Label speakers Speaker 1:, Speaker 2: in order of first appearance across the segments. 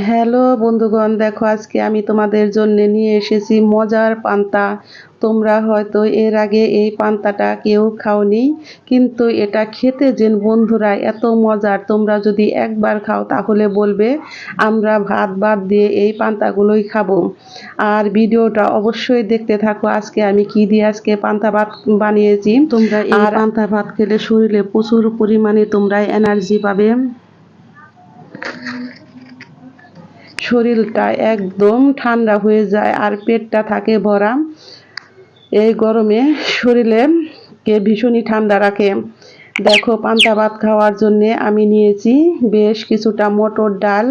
Speaker 1: Hello বন্ধুগণ, দেখো আজকে আমি তোমাদের জন্য নিয়ে এসেছি মজার পান্তা। তোমরা হয়তো এর আগে এই পান্তাটা কেউ খাওনি, কিন্তু এটা খেতে যে বন্ধুরা এত মজার, তোমরা যদি একবার খাও তাহলে বলবে আমরা ভাত বাদ দিয়ে এই পান্তাগুলোই খাবো। আর ভিডিওটা অবশ্যই দেখতে থাকো। আজকে আমি কি দিয়ে আজকে পান্তা ভাত বানিয়েছি, তোমরা এই পান্তা ভাত খেলে শরীরে প্রচুর পরিমাণে তোমরা এনার্জি পাবে, শরীরটা একদম ঠান্ডা হয়ে যায় আর পেটটা থাকে ভরা। এই গরমে শরীরকে ভীষণই ঠান্ডা রাখে। দেখো পান্তা ভাত খাওয়ার জন্য আমি নিয়েছি বেশ কিছুটা মটর ডাল,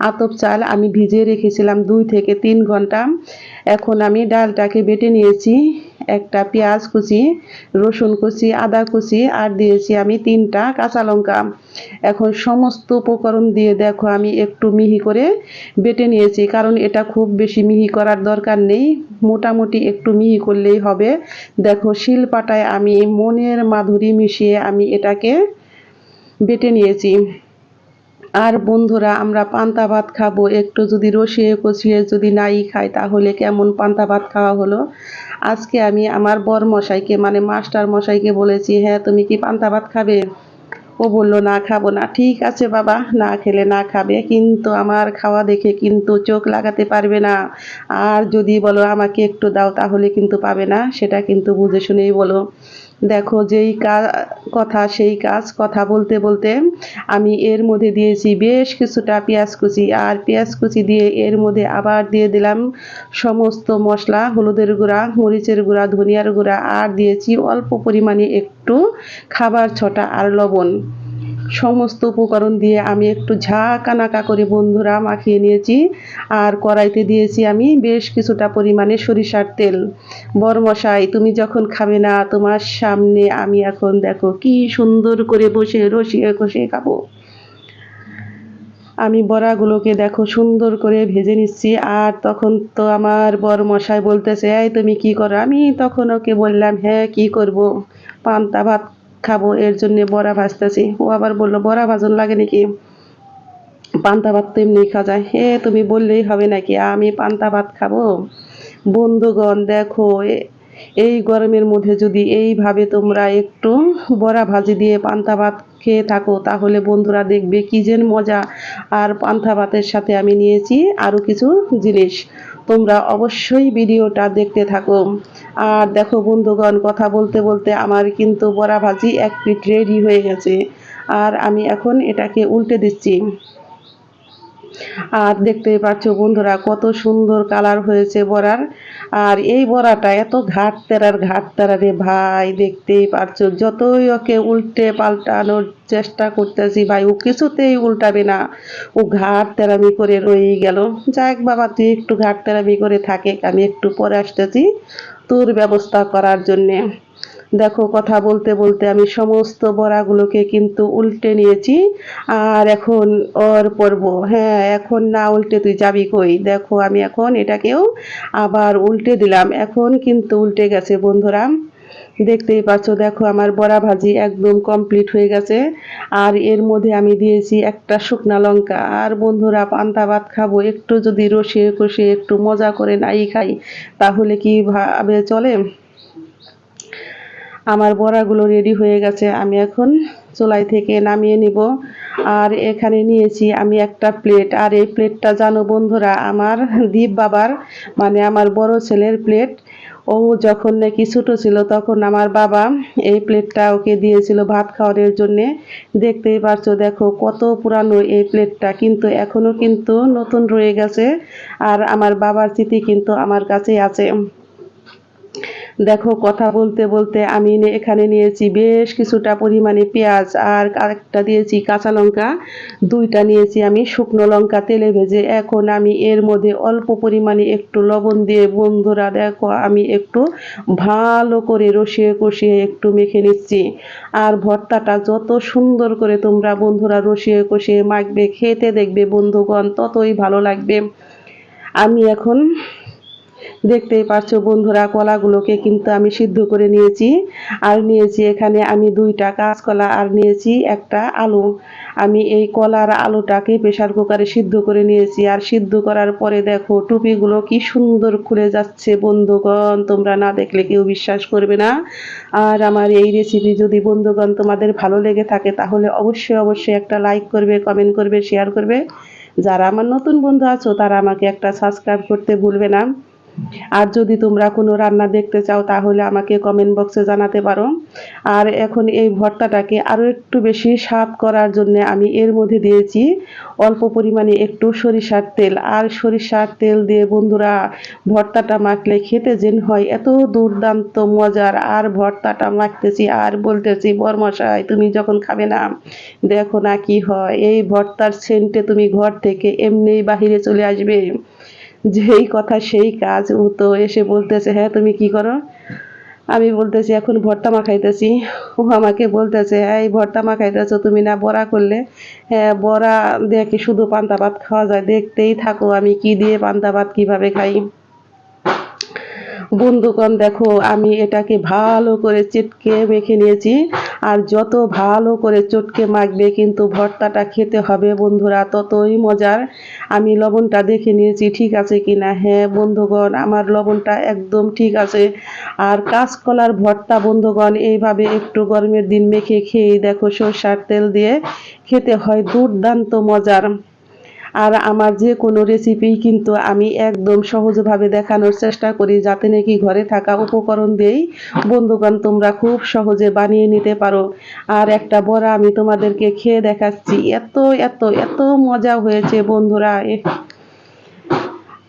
Speaker 1: আতপ চাল আমি ভিজিয়ে রেখেছিলাম 2 থেকে 3 ঘন্টা। এখন আমি ডালটাকে বেটে নিয়েছি, একটা পেঁয়াজ কুচি, রসুন কুচি, আদা কুচি আর দিয়েছি আমি 3টা কাঁচা লঙ্কা। এখন সমস্ত উপকরণ দিয়ে দেখো আমি একটু মিহি করে বেটে নিয়েছি, কারণ এটা খুব বেশি মিহি করার দরকার নেই, মোটামুটি একটু মিহি করলেই হবে। দেখো শিলপাটায় আমি মনের মাধুরী মিশিয়ে আমি এটাকে বেটে নিয়েছি। আর বন্ধুরা, আমরা পান্তা ভাত খাবো, একটু যদি রসিয়ে কষিয়ে যদি নাই খাই তাহলে কেমন পান্তা ভাত খাওয়া হলো। আজকে আমি আমার বর মশাইকে মানে মাস্টার মশাইকে বলেছি, হ্যাঁ তুমি কি পান্তা ভাত খাবে? ও বললো না খাবো না। ঠিক আছে বাবা, না খেলে না খাবে, কিন্তু আমার খাওয়া দেখে কিন্তু চোখ লাগাতে পারবে না। আর যদি বলো আমাকে একটু দাও তাহলে কিন্তু পাবে না, সেটা কিন্তু বুঝে শুনেই বলো। দেখো যেই কথা সেই কাজ, কথা বলতে বলতে আমি এর মধ্যে দিয়েছি বেশ কিছুটা পেঁয়াজ কুচি, আর পেঁয়াজ কুচি দিয়ে এর মধ্যে আবার দিয়ে দিলাম সমস্ত মশলা, হলুদের গুঁড়া, মরিচের গুঁড়া, ধনিয়ার গুঁড়া, আর দিয়েছি অল্প পরিমাণে একটু খাবার ছটা আর লবণ। সমস্ত উপকরণ দিয়ে আমি একটু ঝাঁকা নাকা করে বন্ধুরা মাখিয়ে নিয়েছি। আর কড়াইতে দিয়েছি আমি বেশ কিছুটা পরিমাণে সরিষার তেল। বরমশাই তুমি যখন খাবে না, তোমার সামনে আমি এখন দেখো কি সুন্দর করে বসে রসিয়ে কষিয়ে খাবো। আমি বড়াগুলোকে দেখো সুন্দর করে ভেজে নিচ্ছি। আর তখন তো আমার বরমশাই বলতেছে, এই তুমি কি করো? আমি তখন ওকে বললাম, হ্যাঁ কি করব, পান্তা ভাত খাবো, এর জন্য বড়া ভাজতেছি। ও আবার বললো বড়া ভাজন লাগে নাকি, পান্তা ভাত তো এমনি খাওয়া যায়। তুমি বললেই হবে নাকি আমি পান্তা ভাত খাবো? বন্ধুগণ দেখো, এই গরমের মধ্যে যদি এইভাবে তোমরা একটু বড়া ভাজি দিয়ে পান্তা ভাত খেয়ে থাকো তাহলে বন্ধুরা দেখবে কি যেন মজা। আর পান্তা ভাতের সাথে আমি নিয়েছি আরও কিছু জিনিস, তোমরা অবশ্যই ভিডিওটা দেখতে থাকো। আর দেখো বন্ধুগণ, কথা বলতে বলতে আমার কিন্তু বড়া ভাজি এক পিঠ রেডি হয়ে গেছে, আর আমি এখন এটাকে উল্টে দিচ্ছি। আর দেখতেই পাচ্ছ বন্ধুরা কত সুন্দর কালার হয়েছে বড়ার। আর এই বড়াটা এত ঘাট তেরা রে ভাই, দেখতেই পাচ্ছ যতই ওকে উল্টে পাল্টানোর চেষ্টা করতেছি ভাই, ও কিছুতেই উল্টাবে না, ও ঘাট তেরামি করে রয়েই গেল। যাক বাবা, তুই একটু ঘাট তেরামি করে থাকে, আমি একটু পরে আসতেছি তোর ব্যবস্থা করার জন্যে। দেখো কথা বলতে বলতে আমি সমস্ত বড়াগুলোকে কিন্তু উল্টে নিয়েছি। আর এখন ওর পরব, হ্যাঁ এখন না উল্টে তুই যাবি কই? দেখো আমি এখন এটাকেও আবার উল্টে দিলাম, এখন কিন্তু উল্টে গেছে বন্ধুরা। দেখতেই পাচ্ছ দেখো আমার বড়া ভাজি একদম কমপ্লিট হয়ে গেছে। আর এর মধ্যে আমি দিয়েছি একটা শুকনা লঙ্কা। আর বন্ধুরা, পান্তা ভাত খাবো, একটু যদি রসিয়ে কষিয়ে একটু মজা করে নাই খাই তাহলে কি ভাবে চলে? আমার বড়াগুলো রেডি হয়ে গেছে, আমি এখন চুলাই থেকে নামিয়ে নিব। আর এখানে নিয়েছি আমি একটা প্লেট, আর এই প্লেটটা জানো বন্ধুরা আমার দীপ বাবার মানে আমার বড় ছেলের প্লেট। ও যখন নাকি ছোটো ছিল তখন আমার বাবা এই প্লেটটা ওকে দিয়েছিল ভাত খাওয়ানোর জন্যে। দেখতেই পারছো দেখো কত পুরানো এই প্লেটটা, কিন্তু এখনও কিন্তু নতুন রয়ে গেছে। আর আমার বাবার স্মৃতি কিন্তু আমার কাছেই আছে। দেখো কথা বলতে বলতে আমি এখানে নিয়েছি বেশ কিছুটা পরিমাণে পেঁয়াজ, আর আরেকটা দিয়েছি কাঁচা লঙ্কা, 2টা নিয়েছি আমি শুকনো লঙ্কা তেলে ভেজে। এখন আমি এর মধ্যে অল্প পরিমাণে একটু লবণ দিয়ে বন্ধুরা দেখো আমি একটু ভালো করে রসিয়ে কষিয়ে একটু মেখে নিচ্ছি। আর ভর্তাটা যত সুন্দর করে তোমরা বন্ধুরা রসিয়ে কষিয়ে মাখবে, খেতে দেখবে বন্ধুগণ ততই ভালো লাগবে। আমি এখন দেখতেই পাচ্ছো বন্ধুরা, কলাগুলোকে কিন্তু আমি সিদ্ধ করে নিয়েছি। আর নিয়েছি এখানে আমি 2টা কাঁচকলা, আর নিয়েছি একটা আলু। আমি এই কলা আর আলুটাকে প্রেসার কুকারে সিদ্ধ করে নিয়েছি। আর সিদ্ধ করার পরে দেখো টুপিগুলো কি সুন্দর খুলে যাচ্ছে বন্ধুগণ, তোমরা না দেখলে কেউ বিশ্বাস করবে না। আর আমার এই রেসিপি যদি বন্ধুগণ তোমাদের ভালো লেগে থাকে তাহলে অবশ্যই অবশ্যই একটা লাইক করবে, কমেন্ট করবে, শেয়ার করবে। যারা আমার নতুন বন্ধু আছো তারা আমাকে একটা সাবস্ক্রাইব করতে ভুলবে না। আর যদি তোমরা কোনো রান্না দেখতে চাও তাহলে আমাকে কমেন্ট বক্সে জানাতে পারো। আর এখন এই ভর্তাটাকে আরও একটু বেশি স্বাদ করার জন্য আমি এর মধ্যে দিয়েছি অল্প পরিমাণে একটু সরিষার তেল। আর সরিষার তেল দিয়ে বন্ধুরা ভর্তাটা মাখলে খেতে যেন হয় এত দুর্দান্ত মজার। আর ভর্তাটা মাখতেছি আর বলতেছি, বরমশাই তুমি যখন খাবে না দেখো না কি হয়, এই ভর্তার সেন্টে তুমি ঘর থেকে এমনিই বাহিরে চলে আসবে। যেই কথা সেই কাজ। ও তো এসে বলতেছে, হ্যাঁ তুমি কি করো? আমি বলতেছি এখন ভর্তা মাখাইতেছি। ও আমাকে বলতেছে, হ্যাঁ এই ভর্তা মাখাইতেছো তুমি না বড়া করলে? হ্যাঁ বড়া দিয়ে কি শুধু পান্তা ভাত খাওয়া যায়? দেখতেই থাকো আমি কি দিয়ে পান্তা ভাত কিভাবে খাই। বন্ধুগণ দেখো আমি এটাকে ভালো করে চটকে মেখে নিয়েছি। আর যত ভালো করে চটকে মাখবে কিন্তু ভর্তাটা খেতে হবে বন্ধুরা ততই মজার। আমি লবণটা দেখে নিয়েছি ঠিক আছে কিনা। হ্যাঁ বন্ধুগণ আমার লবণটা একদম ঠিক আছে। আর কাঁচকলার ভর্তা বন্ধুগণ এইভাবে একটু গরমের দিন মেখে খেয়ে দেখো, সরষার তেল দিয়ে খেতে হয় দুর্দান্ত মজার। আর আমার যে কোনো রেসিপি কিন্তু আমি একদম সহজভাবে দেখানোর চেষ্টা করি যাতে নাকি ঘরে থাকা উপকরণ দিয়েই বন্ধুগণ তোমরা খুব সহজে বানিয়ে নিতে পারো। আর একটা বড়া আমি তোমাদেরকে খেয়ে দেখাচ্ছি, এত এত এত মজা হয়েছে বন্ধুরা।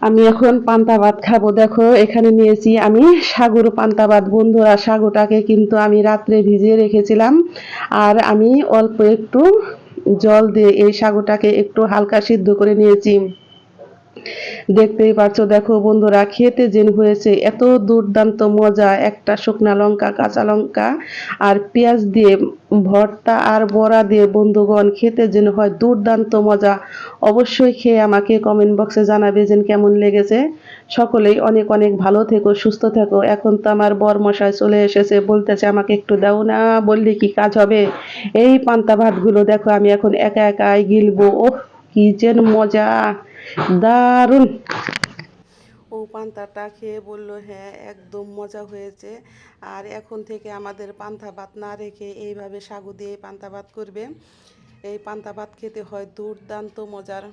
Speaker 1: আমি এখন পান্তা ভাত খাবো। দেখো এখানে নিয়েছি আমি সাগুর পান্তা ভাত বন্ধুরা। সাগুটাকে কিন্তু আমি রাত্রে ভিজিয়ে রেখেছিলাম। আর আমি অল্প একটু জল দিয়ে এই সাগুটাকে একটু হালকা সিদ্ধ করে নিয়েছি। দেখতেই পাচ্ছ দেখো বন্ধুরা খেতে যেন হয়েছে এত দুর্দান্ত মজা। একটা শুকনা লঙ্কা, কাঁচা লঙ্কা আর পেঁয়াজ দিয়ে ভর্তা আর বড়া দিয়ে বন্ধুগণ খেতে যেন হয় দুর্দান্ত মজা। অবশ্যই খেয়ে আমাকে কমেন্ট বক্সে জানাবে যে কেমন লেগেছে। সকলেই অনেক অনেক ভালো থেকো, সুস্থ থেকো। এখন তো আমার বরমশাই চলে এসেছে, বলতেছে আমাকে একটু দাও না, বললে কি কাজ হবে? এই পান্তা ভাতগুলো দেখো আমি এখন একা একাই গিলবো। ওহ কি যেন মজা, দারুণ। ও পান্তাটা খেয়ে বলল হ্যাঁ একদম মজা হয়েছে। আর এখন থেকে আমাদের পান্তা ভাত না রেখে এইভাবে সাগু দিয়ে পান্তা ভাত করবে। এই পান্তা ভাত খেতে হয় দুর্দান্ত মজার।